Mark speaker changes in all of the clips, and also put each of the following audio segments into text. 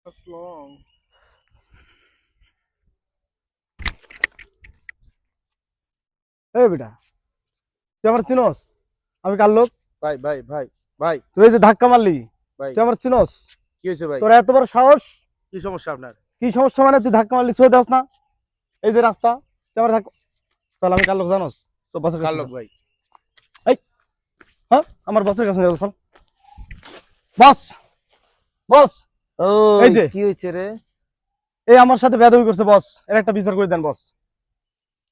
Speaker 1: That's long.
Speaker 2: এই বেটা, তুই আমার চিনস? আমি কার লোক?
Speaker 3: ভাই ভাই ভাই ভাই
Speaker 2: তুই এই যে ধাক্কা মারলি,
Speaker 3: ভাই
Speaker 2: তুই আমার চিনস?
Speaker 3: কি হয়েছে ভাই?
Speaker 2: তোর এত বড় সাহস!
Speaker 3: কি সমস্যা আপনার?
Speaker 2: কি সমস্যা মানে? তুই ধাক্কা মারলি, ছুঁয়ে দাস না? এই যে রাস্তা, তুই আমার ধাক্কা। চল, আমি কার লোক জানোস? তো বসের
Speaker 3: কার
Speaker 2: কাছে
Speaker 3: লোক
Speaker 2: চল।
Speaker 3: ভাই?
Speaker 2: হ্যাঁ, আমার বসের কাছে চল। চল বস, বস। এই যে
Speaker 4: কি হয়েছে রে?
Speaker 2: এই আমার সাথে বেয়াদবি করছে বস, এর একটা বিচার করে দেন বস।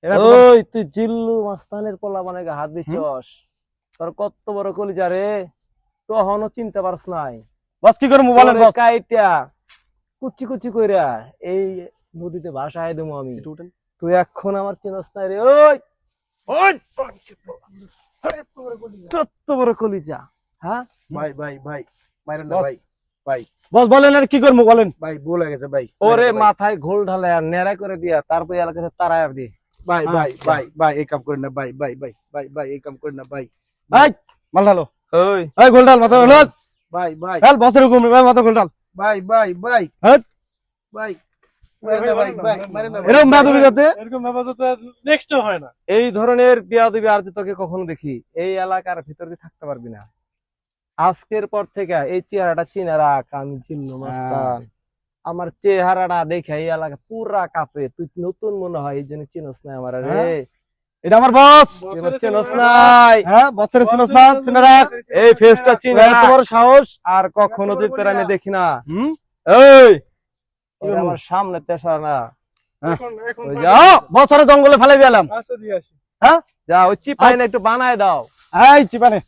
Speaker 4: ওই তুই জিল্লু মাস্তানের পোলা মানে হাত দিচ্ছস? তোর কত বড় কলিজা রে, তখনও চিনতে পারস নাই?
Speaker 2: বস কি করে মোবাইলের
Speaker 4: তোরে
Speaker 2: বস?
Speaker 4: কাইটা কুচি কুচি কইরা এই নদীতে ভাসায় দেবো আমি। তুই এখন আমার চিনস নাই রে। ওই ওই কত বড় কলিজা, হ্যাঁ?
Speaker 3: ভাই ভাই ভাই মাইরেন না
Speaker 2: বস।
Speaker 3: ভাই। ভাই
Speaker 2: বস বলেন, আর কি করবো বলেন?
Speaker 3: ভাই ভুল হয়ে গেছে ভাই।
Speaker 4: ওরে
Speaker 3: মাইরেন না ভাই।
Speaker 4: মাথায় ঘোল ঢালে আর নেড়া করে দিয়া তারপর এলাকাতে তারায় দি।
Speaker 3: ভাই ভাই
Speaker 2: আচ্ছা।
Speaker 3: ভাই ভাই এই কাম করেন না ভাই ভাই ভাই ভাই ভাই এই কাম করেন না ভাই।
Speaker 2: এই মাল ঢালো,
Speaker 4: ওই
Speaker 2: এই গোল ঢাল, মাথা গোল ঢাল।
Speaker 3: ভাই ভাই
Speaker 2: ঢাল, বসের হুকুম, ভাই মাথা গোল ঢাল।
Speaker 3: ভাই ভাই ভাই
Speaker 2: হ্যাঁ,
Speaker 3: ভাই মাইরেন না ভাই ভাই মাইরেন না ভাই।
Speaker 2: এরকম বেয়াদবি করতে?
Speaker 1: এরকম ব্যাপার তো নেক্সট হয় না।
Speaker 4: এই ধরনের বিয়াদবি আর যে তোকে কখনো দেখি এই এলাকার ভিতরে তুই থাকতে পারবি না। আজকের পর থেকে এই চেহারাটা চিনে রাখ, আমি জিল্লু মাস্তান। আমার চেহারাটা দেখে এই এলাকা পুরা কাঁপে। তুই নতুন মনে হয়, এই জন্য চিনস না আমার রে।
Speaker 2: হ্যাঁ? এটা আমার বস।
Speaker 4: তুই আমার চিনস নাই।
Speaker 2: হ্যাঁ, বসের চিনস না? চিনে রাখ।
Speaker 4: এই ফেসটা চিনে
Speaker 2: এত বড় সাহস!
Speaker 4: আর কখনো তুই তোর আমি দেখি না।
Speaker 2: হুম?
Speaker 4: এই
Speaker 2: কি
Speaker 4: ওরে
Speaker 2: বলবো?
Speaker 4: আমার সামনে তেসা না।
Speaker 1: এখন
Speaker 4: ওই
Speaker 1: থাকবে।
Speaker 4: যাও
Speaker 2: বছরে জঙ্গলে ফেলে দিলাম।
Speaker 1: আচ্ছা দিয়ে আসি।
Speaker 4: যা ওই চিপাই না একটু বানায় দাও।
Speaker 2: এই চিপানে